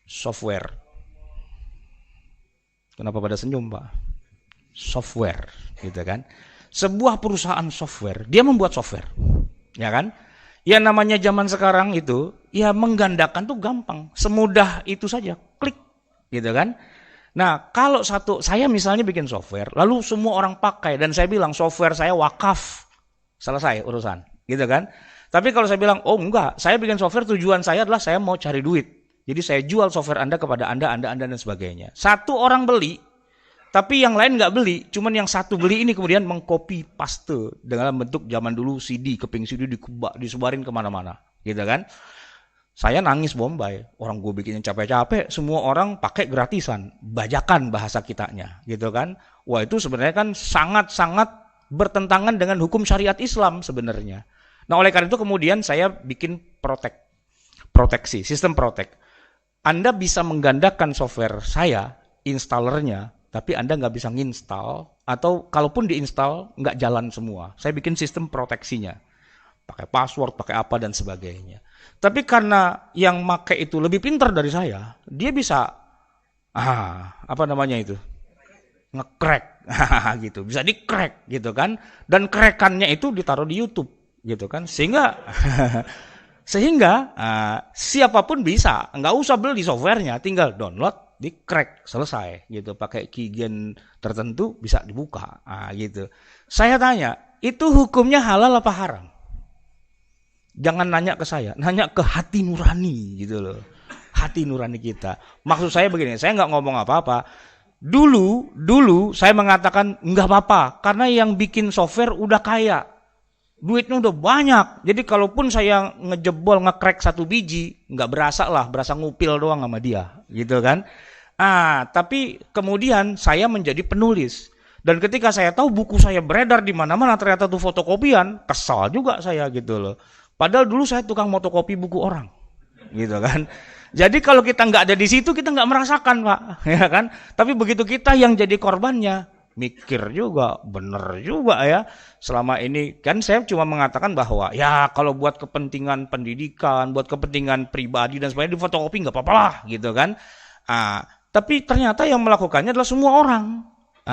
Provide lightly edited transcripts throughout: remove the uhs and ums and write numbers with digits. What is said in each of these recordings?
Software. Kenapa pada senyum, Pak? Software, gitu kan? Sebuah perusahaan software, dia membuat software, ya kan? Ya namanya zaman sekarang itu, ya menggandakan tuh gampang, semudah itu saja, klik, gitu kan? Nah, kalau saya misalnya bikin software, lalu semua orang pakai dan saya bilang software saya wakaf, selesai urusan, gitu kan? Tapi kalau saya bilang, oh enggak, saya bikin software tujuan saya adalah saya mau cari duit. Jadi saya jual software Anda kepada Anda dan sebagainya. Satu orang beli, tapi yang lain nggak beli, cuman yang satu beli ini kemudian mengcopy paste dalam bentuk zaman dulu CD, keping CD disebarin kemana-mana, gitu kan? Saya nangis Bombay, orang gue bikinnya capek-capek, semua orang pakai gratisan, bajakan bahasa kitanya, gitu kan? Wah itu sebenarnya kan sangat-sangat bertentangan dengan hukum syariat Islam sebenarnya. Nah oleh karena itu kemudian saya bikin proteksi, sistem protek. Anda bisa menggandakan software saya, installernya, tapi Anda nggak bisa nginstal, atau kalaupun diinstal, nggak jalan semua. Saya bikin sistem proteksinya. Pakai password, pakai apa, dan sebagainya. Tapi karena yang make itu lebih pintar dari saya, dia bisa, apa namanya itu? Nge-crack, gitu. Bisa di-crack, gitu kan. Dan crack-annya itu ditaruh di YouTube, gitu kan. Sehingga siapapun bisa, nggak usah beli softwarenya, tinggal download, di crack, selesai gitu. Pakai keygen tertentu bisa dibuka, gitu. Saya tanya, itu hukumnya halal apa haram? Jangan nanya ke saya, nanya ke hati nurani gitu loh. Hati nurani kita. Maksud saya begini, saya nggak ngomong apa-apa. Dulu saya mengatakan nggak apa-apa, karena yang bikin software udah kaya. Duitnya udah banyak, jadi kalaupun saya ngejebol, nge-crack satu biji, nggak berasa lah, berasa ngupil doang sama dia, gitu kan. Tapi kemudian saya menjadi penulis, dan ketika saya tahu buku saya beredar di mana-mana, ternyata tuh fotokopian, kesal juga saya gitu loh. Padahal dulu saya tukang fotokopi buku orang, gitu kan. Jadi kalau kita nggak ada di situ, kita nggak merasakan, Pak, ya kan. Tapi begitu kita yang jadi korbannya, mikir juga, bener juga ya. Selama ini kan saya cuma mengatakan bahwa ya kalau buat kepentingan pendidikan, buat kepentingan pribadi dan sebagainya di fotokopi nggak apa-apa lah gitu kan. Tapi ternyata yang melakukannya adalah semua orang.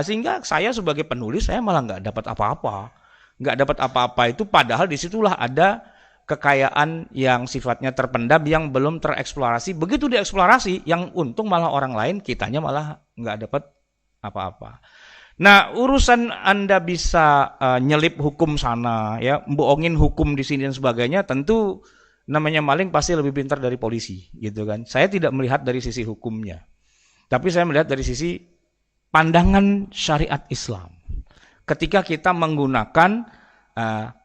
Sehingga saya sebagai penulis saya malah nggak dapat apa-apa. Nggak dapat apa-apa itu padahal disitulah ada kekayaan yang sifatnya terpendam yang belum tereksplorasi. Begitu dieksplorasi, yang untung malah orang lain, kitanya malah nggak dapat apa-apa. Nah, urusan Anda bisa nyelip hukum sana, ya, bohongin hukum di sini dan sebagainya, tentu namanya maling pasti lebih pintar dari polisi, gitu kan. Saya tidak melihat dari sisi hukumnya, tapi saya melihat dari sisi pandangan syariat Islam. Ketika kita menggunakan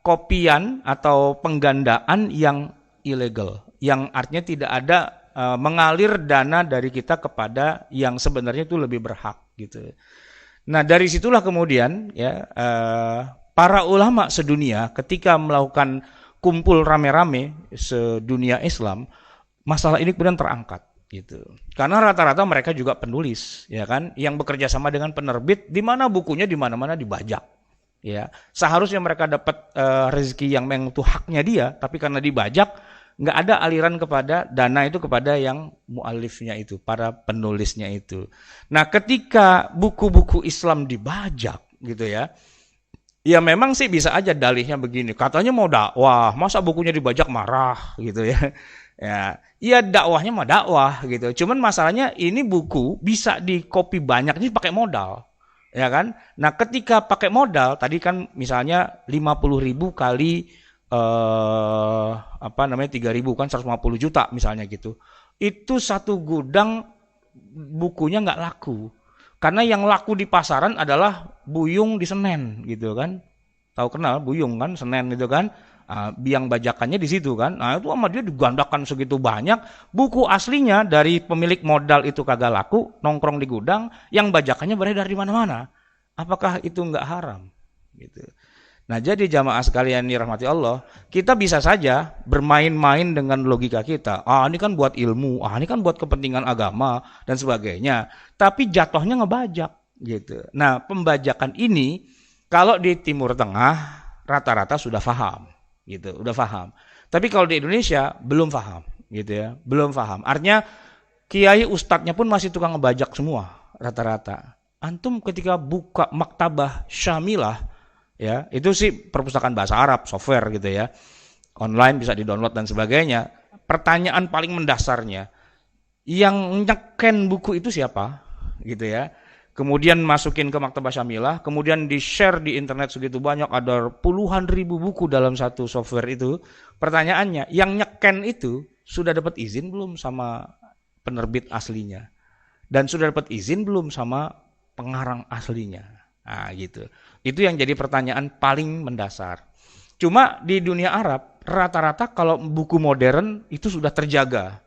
kopian atau penggandaan yang ilegal, yang artinya tidak ada mengalir dana dari kita kepada yang sebenarnya itu lebih berhak, gitu. Nah dari situlah kemudian ya para ulama sedunia ketika melakukan kumpul rame-rame sedunia Islam, masalah ini kemudian terangkat gitu. Karena rata-rata mereka juga penulis, ya kan, yang bekerja sama dengan penerbit, di mana bukunya di mana-mana dibajak. Ya, seharusnya mereka dapat rezeki yang memang itu haknya dia, tapi karena dibajak, nggak ada aliran kepada dana itu kepada yang mualifnya itu, para penulisnya itu. Nah, ketika buku-buku Islam dibajak gitu ya, ya memang sih bisa aja dalihnya begini, katanya mau dakwah, masa bukunya dibajak marah gitu ya. Ya dakwahnya mah dakwah gitu. Cuman masalahnya ini buku bisa di-copy banyak, ini pakai modal. Ya kan? Nah, ketika pakai modal, tadi kan misalnya 50.000 kali 3.000 kan 150 juta misalnya gitu. Itu satu gudang bukunya nggak laku. Karena yang laku di pasaran adalah Buyung di Senen gitu kan. Tahu kenal Buyung kan, Senen itu kan. Biang bajakannya di situ kan. Nah, itu sama dia digandakan segitu banyak. Buku aslinya dari pemilik modal itu kagak laku, nongkrong di gudang, yang bajakannya beredar di mana-mana. Apakah itu nggak haram? Gitu. Nah, jadi jamaah sekalian dirahmati Allah, kita bisa saja bermain-main dengan logika kita. Ini kan buat ilmu, ini kan buat kepentingan agama dan sebagainya. Tapi jatuhnya ngebajak gitu. Nah, pembajakan ini kalau di Timur Tengah rata-rata sudah paham gitu, udah paham. Tapi kalau di Indonesia belum paham gitu ya, belum paham. Artinya Kiai ustadznya pun masih tukang ngebajak semua rata-rata. Antum ketika buka maktabah Syamilah, ya itu sih perpustakaan bahasa Arab, software gitu ya, online bisa di-download dan sebagainya. Pertanyaan paling mendasarnya, yang nyeken buku itu siapa? Gitu ya. Kemudian masukin ke maktabah Syamilah, kemudian di-share di internet segitu banyak, ada puluhan ribu buku dalam satu software itu. Pertanyaannya, yang nyeken itu sudah dapat izin belum sama penerbit aslinya? Dan sudah dapat izin belum sama pengarang aslinya? Nah, gitu. Itu yang jadi pertanyaan paling mendasar. Cuma di dunia Arab, rata-rata kalau buku modern itu sudah terjaga.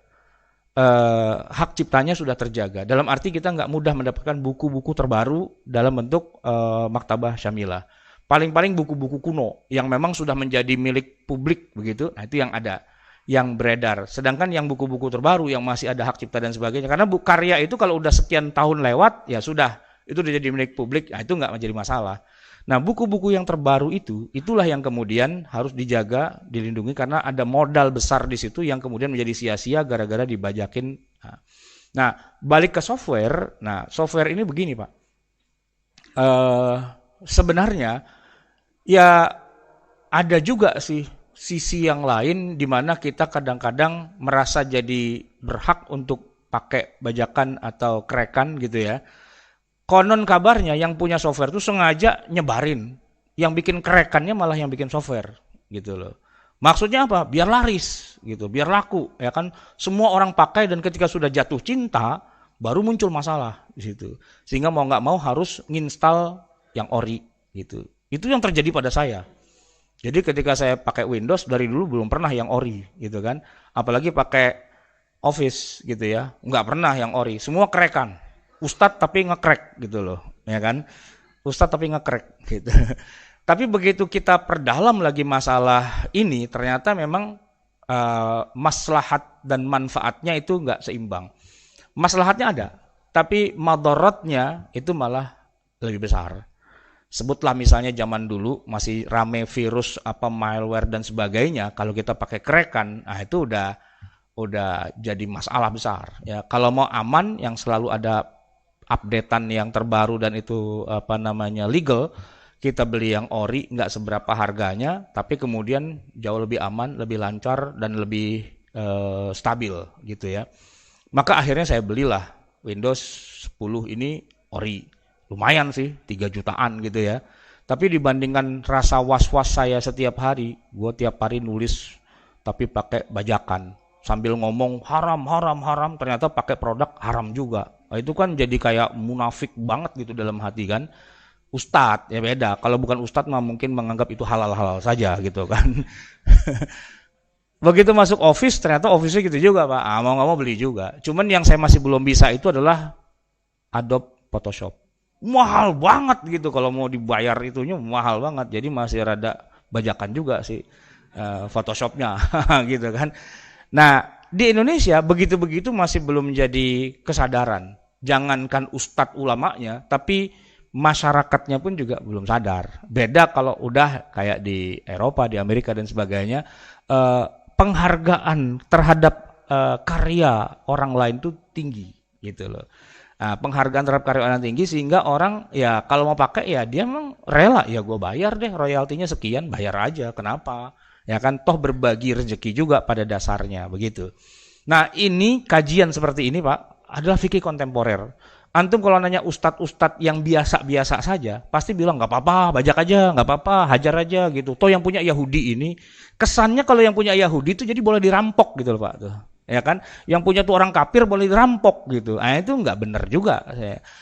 Hak ciptanya sudah terjaga. Dalam arti kita nggak mudah mendapatkan buku-buku terbaru dalam bentuk maktabah Syamilah. Paling-paling buku-buku kuno yang memang sudah menjadi milik publik begitu. Nah itu yang ada, yang beredar. Sedangkan yang buku-buku terbaru yang masih ada hak cipta dan sebagainya, karena karya itu kalau udah sekian tahun lewat, ya sudah, itu udah jadi milik publik. Nah itu nggak menjadi masalah. Nah, buku-buku yang terbaru itu, itulah yang kemudian harus dijaga, dilindungi karena ada modal besar di situ yang kemudian menjadi sia-sia gara-gara dibajakin. Nah, balik ke software. Nah, software ini begini, Pak. Sebenarnya ya ada juga sih sisi yang lain di mana kita kadang-kadang merasa jadi berhak untuk pakai bajakan atau krekan gitu ya. Konon kabarnya yang punya software itu sengaja nyebarin. Yang bikin kerekannya malah yang bikin software gitu loh. Maksudnya apa? Biar laris gitu, biar laku ya kan. Semua orang pakai dan ketika sudah jatuh cinta baru muncul masalah di situ. Sehingga mau nggak mau harus nginstal yang ori gitu. Itu yang terjadi pada saya. Jadi ketika saya pakai Windows dari dulu belum pernah yang ori gitu kan. Apalagi pakai Office gitu ya. Nggak pernah yang ori, semua kerekan. Ustadz tapi ngekrek gitu loh, ya kan? Ustadz tapi ngekrek gitu. Tapi begitu kita perdalam lagi masalah ini, ternyata memang maslahat dan manfaatnya itu nggak seimbang. Maslahatnya ada, tapi madorotnya itu malah lebih besar. Sebutlah misalnya zaman dulu masih rame virus apa malware dan sebagainya. Kalau kita pakai krekan, nah itu udah jadi masalah besar. Ya, kalau mau aman, yang selalu ada updatean yang terbaru dan itu apa namanya legal, kita beli yang ori, nggak seberapa harganya, tapi kemudian jauh lebih aman, lebih lancar dan lebih stabil gitu ya. Maka akhirnya saya belilah Windows 10 ini ori, lumayan sih 3 jutaan gitu ya. Tapi dibandingkan rasa was-was saya setiap hari, gue tiap hari nulis tapi pakai bajakan sambil ngomong haram haram haram, ternyata pakai produk haram juga. Nah, itu kan jadi kayak munafik banget gitu dalam hati kan. Ustadz ya beda. Kalau bukan ustadz mah mungkin menganggap itu halal-halal saja gitu kan. Begitu masuk Office ternyata Office-nya gitu juga Pak. Mau nggak mau beli juga. Cuman yang saya masih belum bisa itu adalah Adobe Photoshop. Mahal banget gitu kalau mau dibayar itunya mahal banget. Jadi masih rada bajakan juga sih Photoshopnya gitu kan. Nah, di Indonesia begitu-begitu masih belum menjadi kesadaran. Jangankan ustadz ulamanya, tapi masyarakatnya pun juga belum sadar. Beda kalau udah kayak di Eropa, di Amerika dan sebagainya, penghargaan terhadap karya orang lain itu tinggi gitu loh. Nah, penghargaan terhadap karya orang tinggi sehingga orang ya kalau mau pakai ya dia memang rela, ya gue bayar deh royaltinya sekian, bayar aja, kenapa? Ya kan toh berbagi rezeki juga pada dasarnya begitu. Nah ini kajian seperti ini Pak adalah fikih kontemporer. Antum kalau nanya ustadz-ustadz yang biasa-biasa saja pasti bilang nggak apa-apa, bajak aja, nggak apa-apa, hajar aja gitu. Toh yang punya Yahudi ini kesannya kalau yang punya Yahudi itu jadi boleh dirampok gitu loh Pak tuh. Ya kan, yang punya tuh orang kafir boleh dirampok gitu. Nah itu nggak benar juga.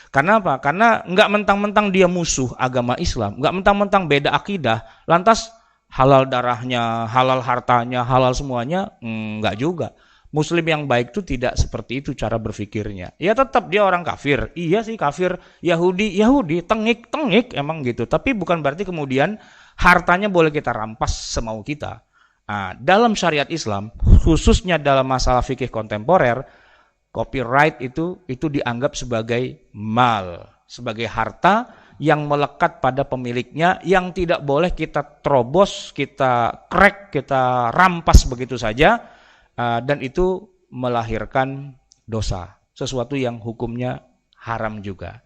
Karena apa? Karena nggak mentang-mentang dia musuh agama Islam, nggak mentang-mentang beda akidah, lantas halal darahnya, halal hartanya, halal semuanya, enggak juga. Muslim yang baik itu tidak seperti itu cara berpikirnya. Ya tetap dia orang kafir. Iya sih kafir, Yahudi, tengik emang gitu. Tapi bukan berarti kemudian hartanya boleh kita rampas semau kita. Nah, dalam syariat Islam, khususnya dalam masalah fikih kontemporer, copyright itu dianggap sebagai mal, sebagai harta yang melekat pada pemiliknya yang tidak boleh kita terobos, kita crack, kita rampas begitu saja dan itu melahirkan dosa. sesuatu yang hukumnya haram juga.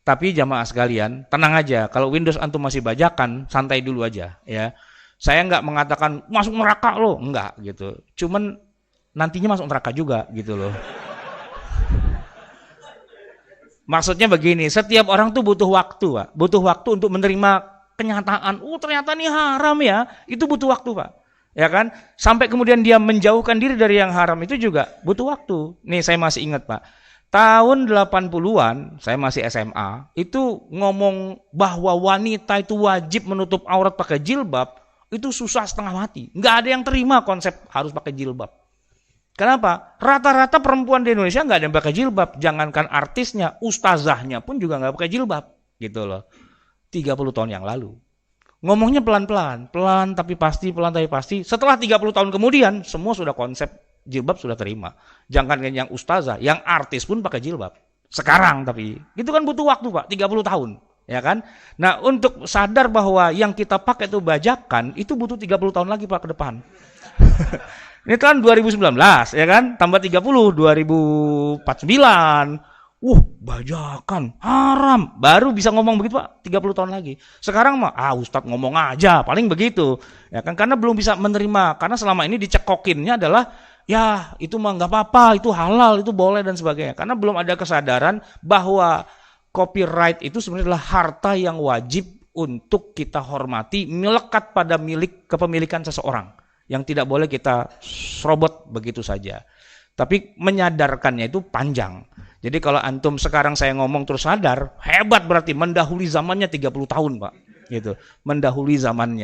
Tapi jamaah sekalian, tenang aja, kalau Windows antum masih bajakan, santai dulu aja ya. Saya nggak mengatakan masuk neraka loh, enggak gitu. Cuman nantinya masuk neraka juga gitu loh. Maksudnya begini, setiap orang tuh butuh waktu, Pak. Butuh waktu untuk menerima kenyataan. Ternyata ini haram ya. Itu butuh waktu, Pak. Ya kan? Sampai kemudian dia menjauhkan diri dari yang haram itu juga butuh waktu. Nih saya masih ingat, Pak. Tahun 80-an, saya masih SMA, itu ngomong bahwa wanita itu wajib menutup aurat pakai jilbab, itu susah setengah mati. Nggak ada yang terima konsep harus pakai jilbab. Kenapa? Rata-rata perempuan di Indonesia nggak ada yang pakai jilbab. Jangankan artisnya, ustazahnya pun juga nggak pakai jilbab. Gitu loh. 30 tahun yang lalu. Ngomongnya pelan-pelan. Pelan tapi pasti, pelan tapi pasti. Setelah 30 tahun kemudian, semua sudah konsep jilbab sudah terima. Jangan yang ustazah, yang artis pun pakai jilbab. Sekarang tapi, itu kan butuh waktu Pak, 30 tahun. Ya kan? Nah untuk sadar bahwa yang kita pakai itu bajakan, itu butuh 30 tahun lagi Pak ke depan. Ini kan 2019 ya kan? Tambah 30, 2049. Bajakan, haram. Baru bisa ngomong begitu Pak, 30 tahun lagi. Sekarang mah, Ustadz ngomong aja, paling begitu. Ya kan? Karena belum bisa menerima. Karena selama ini dicekokinnya adalah ya itu mah nggak apa-apa, itu halal, itu boleh dan sebagainya. Karena belum ada kesadaran bahwa copyright itu sebenarnya adalah harta yang wajib untuk kita hormati, melekat pada kepemilikan seseorang yang tidak boleh kita serobot begitu saja. Tapi menyadarkannya itu panjang. Jadi kalau antum sekarang saya ngomong terus sadar, hebat berarti mendahului zamannya 30 tahun Pak. Gitu. Mendahului zamannya.